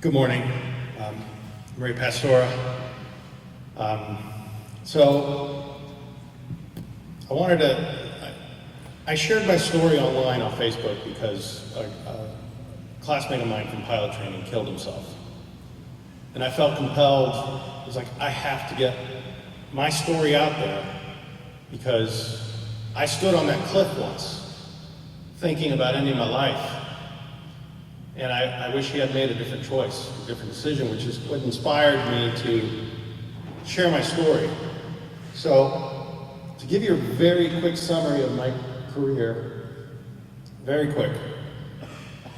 Good morning, Maria Pastora. So I shared my story online on Facebook because a classmate of mine from pilot training killed himself. And I felt compelled, it was like, I have to get my story out there because I stood on that cliff once thinking about ending my life. And I wish he had made a different choice, a different decision, which is what inspired me to share my story. So, to give you a very quick summary of my career, very quick.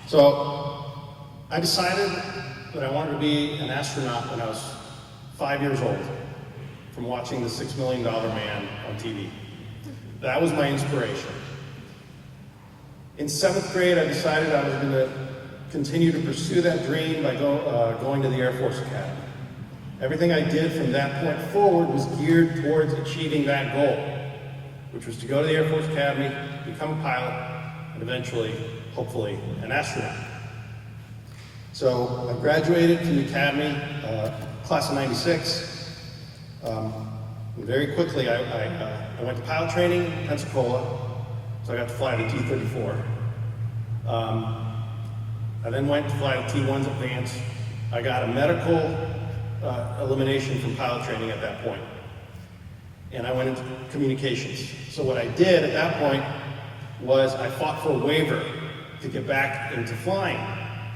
So, I decided that I wanted to be an astronaut when I was 5 years old, from watching the $6 Million Man on TV. That was my inspiration. In 7th grade, I decided I was going to continue to pursue that dream by going to the Air Force Academy. Everything I did from that point forward was geared towards achieving that goal, which was to go to the Air Force Academy, become a pilot, and eventually, hopefully, an astronaut. So I graduated from the Academy, class of '96. Very quickly, I went to pilot training in Pensacola, so I got to fly the T-34. I then went to fly the T-1s Advanced. I got a medical elimination from pilot training at that point. And I went into communications. So what I did at that point was I fought for a waiver to get back into flying.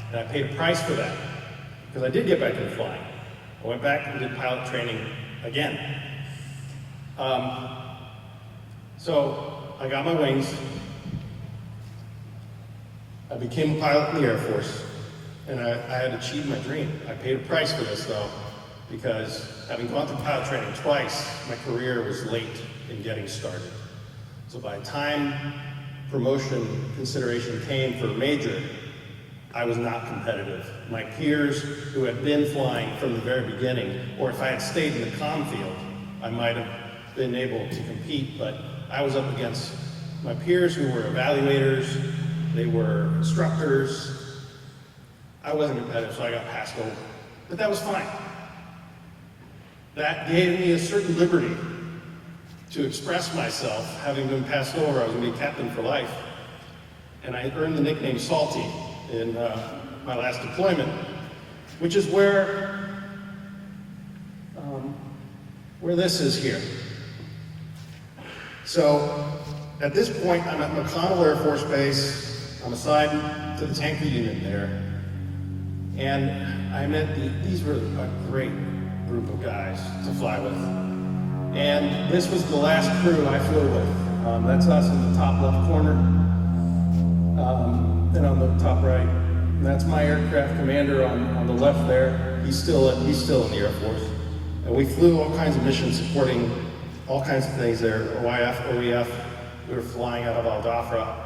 And I paid a price for that, because I did get back into flying. I went back and did pilot training again. So I got my wings. I became a pilot in the Air Force, and I had achieved my dream. I paid a price for this, though, because having gone through pilot training twice, my career was late in getting started. So by the time promotion consideration came for major, I was not competitive. My peers who had been flying from the very beginning, or if I had stayed in the comm field, I might have been able to compete, but I was up against my peers who were evaluators. They were instructors. I wasn't competitive, so I got passed over. But that was fine. That gave me a certain liberty to express myself. Having been passed over, I was going to be captain for life. And I earned the nickname Salty in my last deployment, which is where this is here. So at this point, I'm at McConnell Air Force Base. I'm assigned to the tanker unit there, and I met these were a great group of guys to fly with. And this was the last crew I flew with. That's us in the top left corner, and on the top right. And that's my aircraft commander on the left there. He's still in the Air Force. And we flew all kinds of missions supporting all kinds of things there, OIF, OEF. We were flying out of Al Dhafra.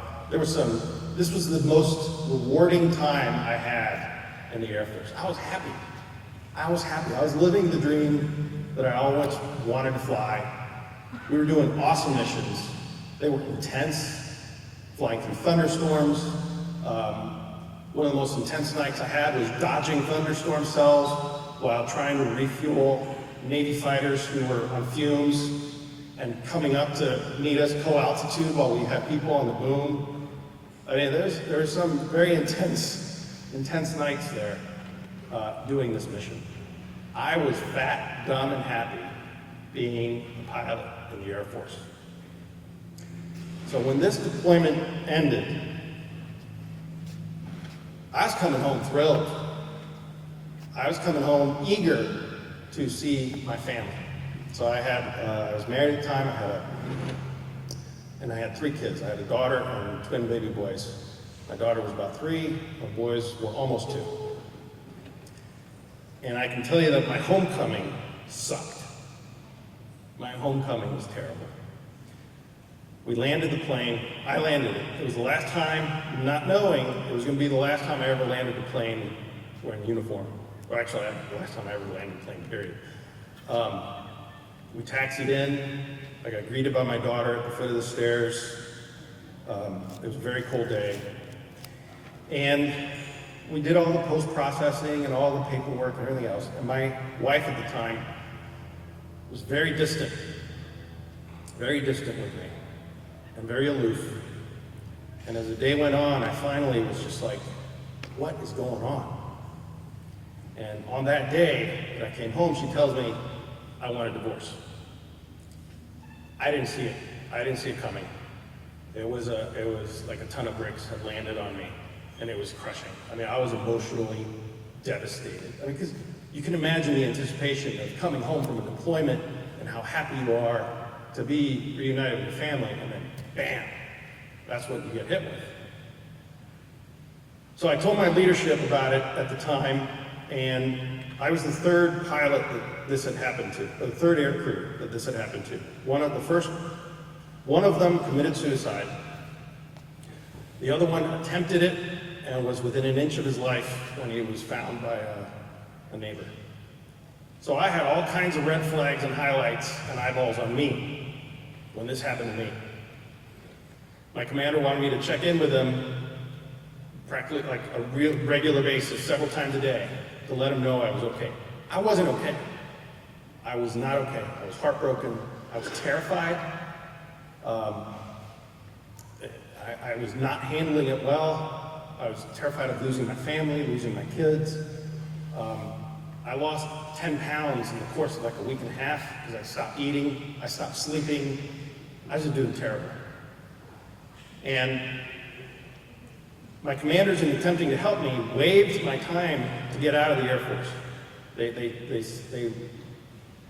This was the most rewarding time I had in the Air Force. I was happy. I was living the dream that I always wanted to fly. We were doing awesome missions. They were intense, flying through thunderstorms. One of the most intense nights I had was dodging thunderstorm cells while trying to refuel Navy fighters who were on fumes and coming up to meet us co-altitude while we had people on the boom. I mean, there were some very intense nights there doing this mission. I was fat, dumb, and happy being a pilot in the Air Force. So when this deployment ended, I was coming home thrilled. I was coming home eager to see my family. So I was married at the time. I had 3 kids. I had a daughter and twin baby boys. My daughter was about 3, my boys were almost 2. And I can tell you that my homecoming sucked. My homecoming was terrible. We landed the plane, I landed it. It was the last time, not knowing it was going to be the last time I ever landed a plane wearing uniform. Or actually, the last time I ever landed a plane, period. We taxied in. I got greeted by my daughter at the foot of the stairs. It was a very cold day. And we did all the post-processing and all the paperwork and everything else. And my wife at the time was very distant with me, and very aloof. And as the day went on, I finally was just like, what is going on? And on that day that I came home, she tells me, I want a divorce. I didn't see it. I didn't see it coming. It was like a ton of bricks had landed on me, and it was crushing. I mean, I was emotionally devastated. I mean, because you can imagine the anticipation of coming home from a deployment and how happy you are to be reunited with your family, and then bam, that's what you get hit with. So I told my leadership about it at the time, and I was the third pilot that this had happened to, the third air crew that this had happened to. One of them committed suicide. The other one attempted it and was within an inch of his life when he was found by a neighbor. So I had all kinds of red flags and highlights and eyeballs on me when this happened to me. My commander wanted me to check in with him practically like a real regular basis, several times a day, to let him know I was okay. I wasn't okay. I was not okay. I was heartbroken. I was terrified. I was not handling it well. I was terrified of losing my family, losing my kids. I lost 10 pounds in the course of like a week and a half because I stopped eating, I stopped sleeping. I was just doing terrible. And my commanders, in attempting to help me, waived my time to get out of the Air Force.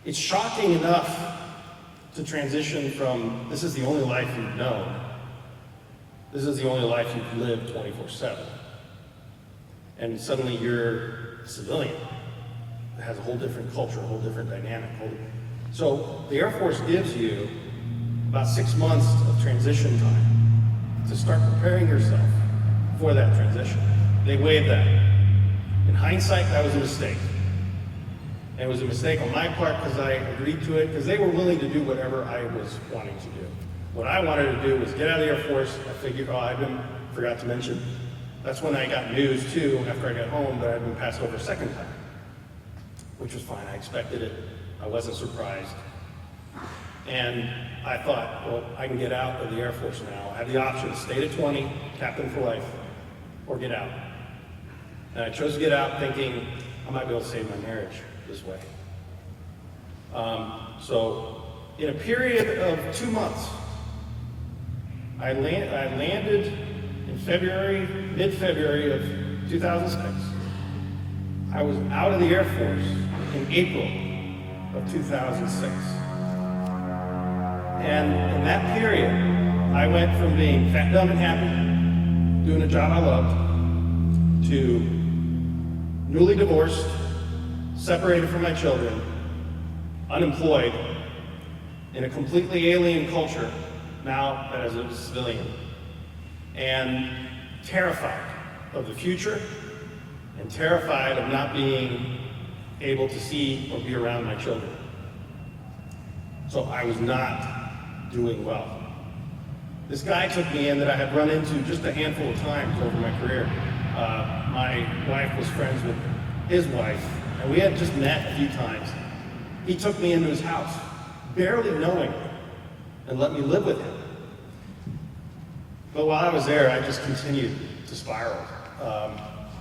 It's shocking enough to transition from, this is the only life you've known, this is the only life you've lived 24/7. And suddenly you're a civilian. It has a whole different culture, a whole different dynamic. So the Air Force gives you about 6 months of transition time to start preparing yourself for that transition. They waived that. In hindsight, that was a mistake. And it was a mistake on my part because I agreed to it, because they were willing to do whatever I was wanting to do. What I wanted to do was get out of the Air Force. I figured, forgot to mention, that's when I got news too, after I got home, that I'd been passed over a second time, which was fine. I expected it. I wasn't surprised. And I thought, well, I can get out of the Air Force now. I have the option to stay to 20, captain for life, or get out. And I chose to get out thinking I might be able to save my marriage this way. So in a period of 2 months, I landed in mid-February of 2006. I was out of the Air Force in April of 2006. And in that period, I went from being fat, dumb, and happy, doing a job I loved, to newly divorced, separated from my children, unemployed, in a completely alien culture, now as a civilian, and terrified of the future, and terrified of not being able to see or be around my children. So I was not doing well. This guy took me in that I had run into just a handful of times over my career. My wife was friends with his wife, and we had just met a few times. He took me into his house, barely knowing me, and let me live with him. But while I was there, I just continued to spiral.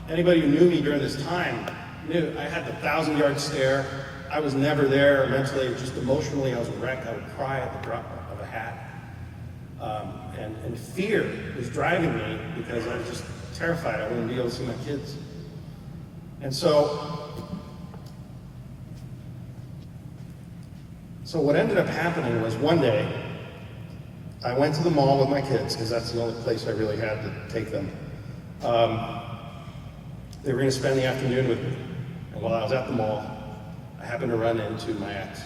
Anybody who knew me during this time knew I had the 1,000-yard stare. I was never there mentally, just emotionally. I was a wreck. I would cry at the drop of a hat. And fear was driving me because I was just terrified I wouldn't be able to see my kids. And so what ended up happening was one day, I went to the mall with my kids, because that's the only place I really had to take them. They were going to spend the afternoon with me. And while I was at the mall, I happened to run into my ex.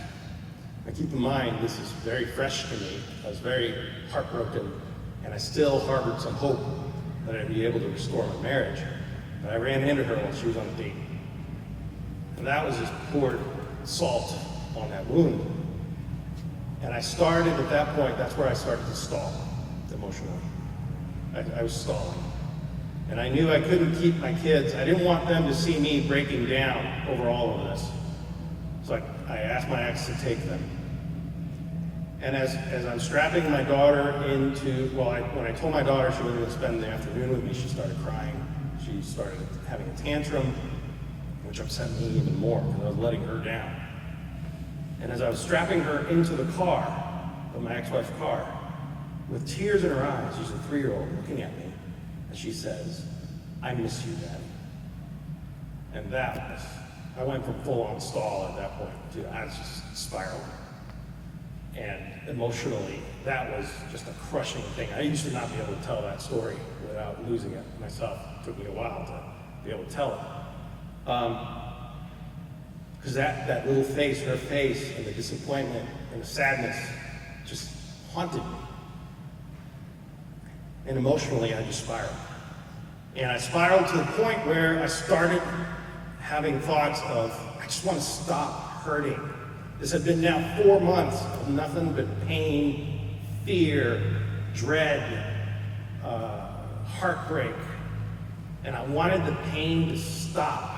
Now keep in mind, this is very fresh to me. I was very heartbroken, and I still harbored some hope that I'd be able to restore my marriage. But I ran into her while she was on a date. And that was just poured salt on that wound. And I started, at that point, that's where I started to stall emotionally. I was stalling. And I knew I couldn't keep my kids. I didn't want them to see me breaking down over all of this. So I asked my ex to take them. And as I'm strapping my daughter into, when I told my daughter she wasn't going to spend the afternoon with me, she started crying. She started having a tantrum, which upset me even more because I was letting her down. And as I was strapping her into the car, my ex-wife's car, with tears in her eyes, she's a 3-year-old looking at me, and she says, "I miss you, Daddy." And that was, I went from full-on stall at that point to I was just spiraling. And emotionally, that was just a crushing thing. I used to not be able to tell that story without losing it myself. It took me a while to be able to tell it. Because that little face, her face, and the disappointment and the sadness just haunted me. And emotionally, I just spiraled. And I spiraled to the point where I started having thoughts of, I just want to stop hurting. This had been now 4 months of nothing but pain, fear, dread, heartbreak. And I wanted the pain to stop.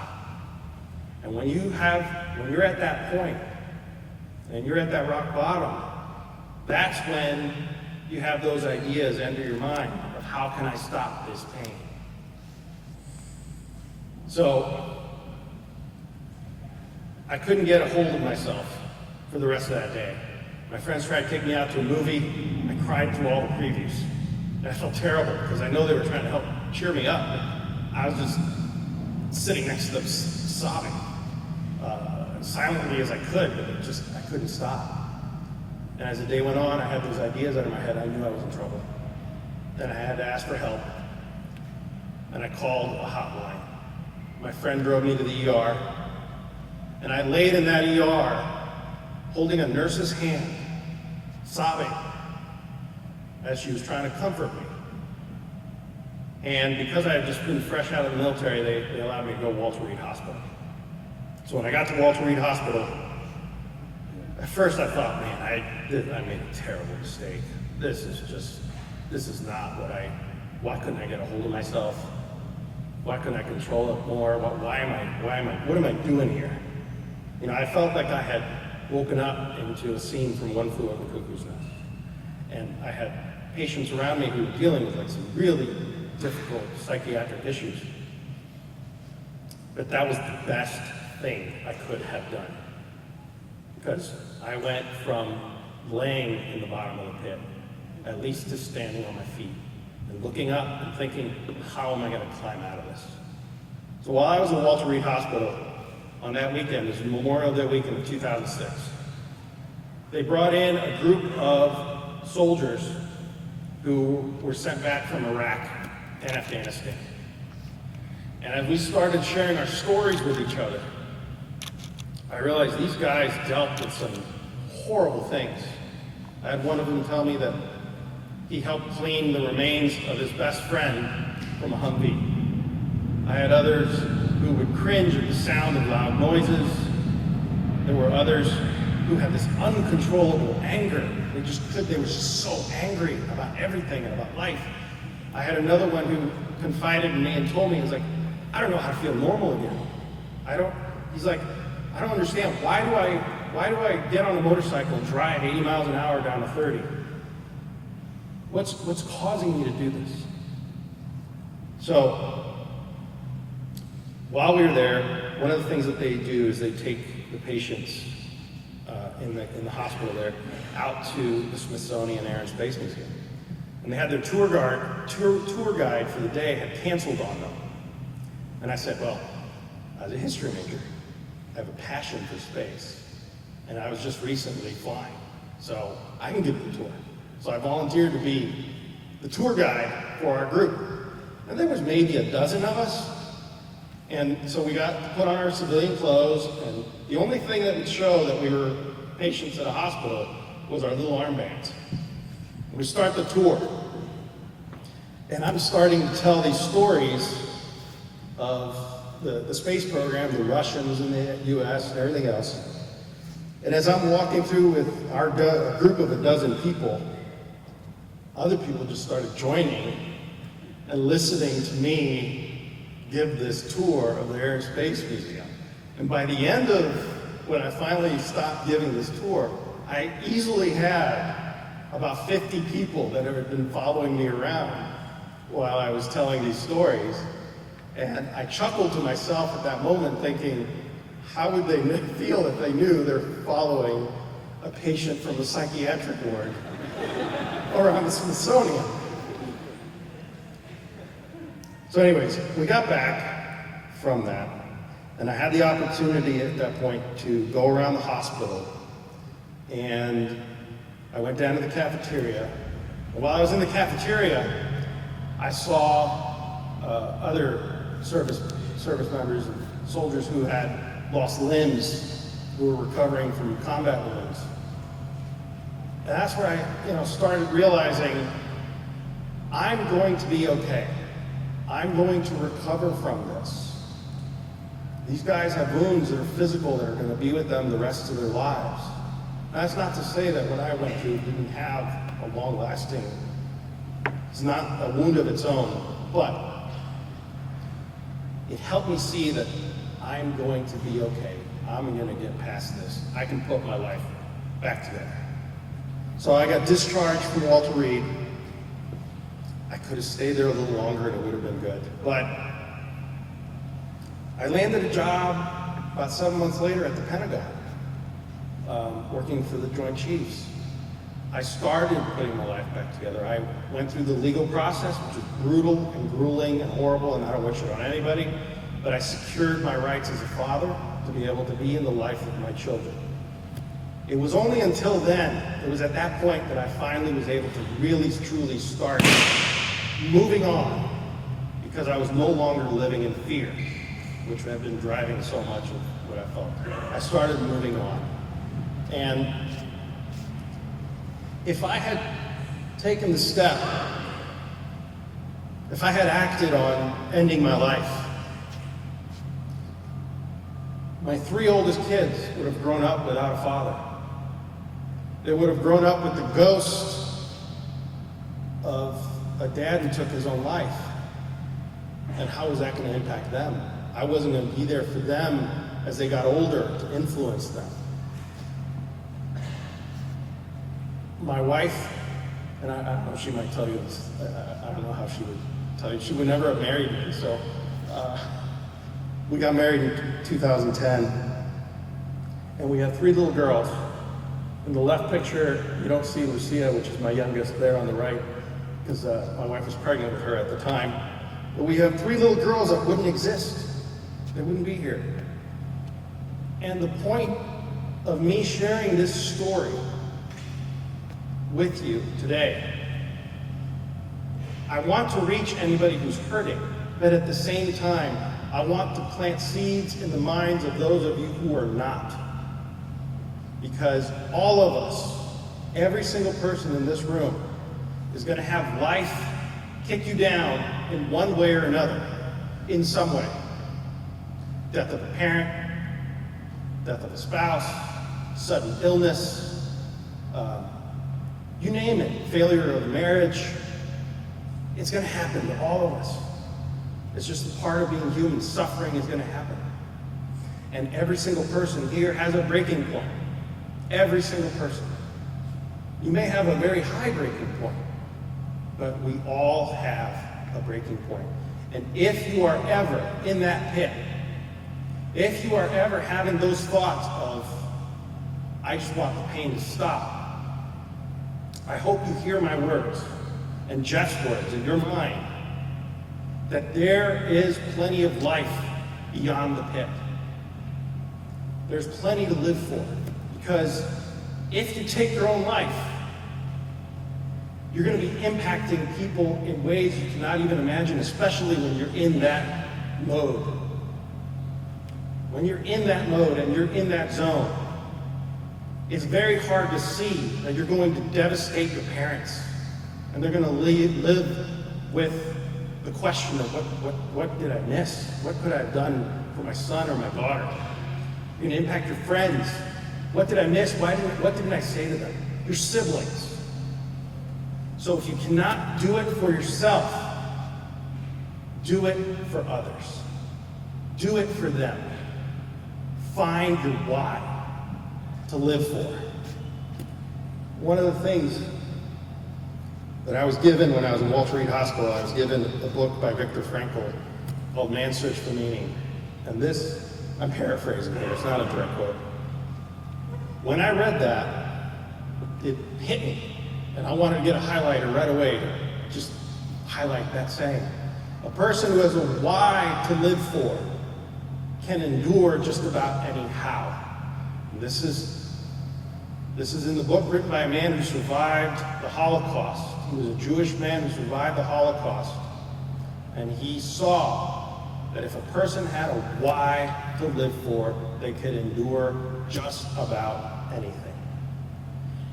And when you're at that point, and you're at that rock bottom, that's when you have those ideas enter your mind of how can I stop this pain? So I couldn't get a hold of myself for the rest of that day. My friends tried to take me out to a movie. I cried through all the previews. And I felt terrible because I know they were trying to help cheer me up. But I was just sitting next to them sobbing silently as I could, but I couldn't stop. And as the day went on, I had those ideas out of my head. I knew I was in trouble. Then I had to ask for help. And I called a hotline. My friend drove me to the ER. And I laid in that ER, holding a nurse's hand, sobbing, as she was trying to comfort me. And because I had just been fresh out of the military, they allowed me to go to Walter Reed Hospital. So when I got to Walter Reed Hospital, at first I thought, man, I made a terrible mistake. This is not why couldn't I get a hold of myself? Why couldn't I control it more? What am I doing here? You know, I felt like I had woken up into a scene from One Flew Over the Cuckoo's Nest. And I had patients around me who were dealing with like some really difficult psychiatric issues. But that was the best thing I could have done. Because I went from laying in the bottom of the pit, at least to standing on my feet, and looking up and thinking, how am I going to climb out of this? So while I was at Walter Reed Hospital, on that weekend, it was Memorial Day weekend of 2006, they brought in a group of soldiers who were sent back from Iraq and Afghanistan. And as we started sharing our stories with each other, I realized these guys dealt with some horrible things. I had one of them tell me that he helped clean the remains of his best friend from a Humvee. I had others who would cringe at the sound of loud noises. There were others who had this uncontrollable anger. They were just so angry about everything and about life. I had another one who confided in me and told me, he was like, I don't know how to feel normal again. He's like, I don't understand. Why do I get on a motorcycle and drive 80 miles an hour down to 30? What's causing me to do this? So, while we were there, one of the things that they do is they take the patients in the hospital there out to the Smithsonian Air and Space Museum. And they had their tour guide for the day had canceled on them. And I said, well, as a history major, I have a passion for space. And I was just recently flying, so I can give the tour. So I volunteered to be the tour guide for our group. And there was maybe a dozen of us. And so we got to put on our civilian clothes, and the only thing that would show that we were patients at a hospital was our little armbands. We start the tour. And I'm starting to tell these stories of the space program, the Russians and the US and everything else. And as I'm walking through with our group of a dozen people, other people just started joining and listening to me give this tour of the Air and Space Museum. And by the end of when I finally stopped giving this tour, I easily had about 50 people that had been following me around while I was telling these stories. And I chuckled to myself at that moment thinking, how would they feel if they knew they're following a patient from a psychiatric ward around the Smithsonian? So anyways, we got back from that, and I had the opportunity at that point to go around the hospital, and I went down to the cafeteria. And while I was in the cafeteria, I saw other service members and soldiers who had lost limbs, who were recovering from combat wounds. And that's where I started realizing I'm going to be okay. I'm going to recover from this. These guys have wounds that are physical that are going to be with them the rest of their lives. That's not to say that what I went through didn't have a long-lasting, it's not a wound of its own, but it helped me see that I'm going to be okay. I'm going to get past this. I can put my life back together. So I got discharged from Walter Reed. I could have stayed there a little longer and it would have been good. But I landed a job about 7 months later at the Pentagon, working for the Joint Chiefs. I started putting my life back together. I went through the legal process, which was brutal and grueling and horrible, and I don't wish it on anybody, but I secured my rights as a father to be able to be in the life of my children. It was only until then, it was at that point that I finally was able to really, truly start moving on, because I was no longer living in fear, which had been driving so much of what I felt. I started moving on. And if I had taken the step, if I had acted on ending my life, my 3 oldest kids would have grown up without a father. They would have grown up with the ghost of a dad who took his own life. And how was that going to impact them? I wasn't going to be there for them as they got older to influence them. My wife, and I don't know, she might tell you this, I don't know how she would tell you. She would never have married me, so we got married in 2010, and we had 3 little girls. In the left picture, you don't see Lucia, which is my youngest, there on the right, because my wife was pregnant with her at the time. But we have 3 little girls that wouldn't exist. They wouldn't be here. And the point of me sharing this story with you today, I want to reach anybody who's hurting, but at the same time, I want to plant seeds in the minds of those of you who are not. Because all of us, every single person in this room, is going to have life kick you down in one way or another, in some way. Death of a parent, death of a spouse, sudden illness, you name it, failure of a marriage. It's going to happen to all of us. It's just a part of being human. Suffering is going to happen. And every single person here has a breaking point. Every single person. You may have a very high breaking point, but we all have a breaking point. And if you are ever in that pit, if you are ever having those thoughts of, I just want the pain to stop, I hope you hear my words and Jeff's words in your mind, that there is plenty of life beyond the pit. There's plenty to live for, because if you take your own life, you're going to be impacting people in ways you cannot even imagine, especially when you're in that mode. When you're in that mode and you're in that zone, it's very hard to see that you're going to devastate your parents, and they're going to live with the question of what did I miss? What could I have done for my son or my daughter? You're going to impact your friends. What did I miss? What didn't I say to them? Your siblings. So if you cannot do it for yourself, Do it for others. Do it for them. Find your why to live for. One of the things that I was given when I was in Walter Reed Hospital, I was given a book by Viktor Frankl called Man's Search for Meaning. And this, I'm paraphrasing here, it's not a direct quote. When I read that, it hit me. And I wanted to get a highlighter right away to just highlight that saying. A person who has a why to live for can endure just about any how. And this is in the book written by a man who survived the Holocaust. He was a Jewish man who survived the Holocaust. And he saw that if a person had a why to live for, they could endure just about anything.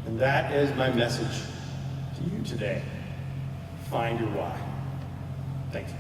And that is my message to you today. Find your why. Thank you.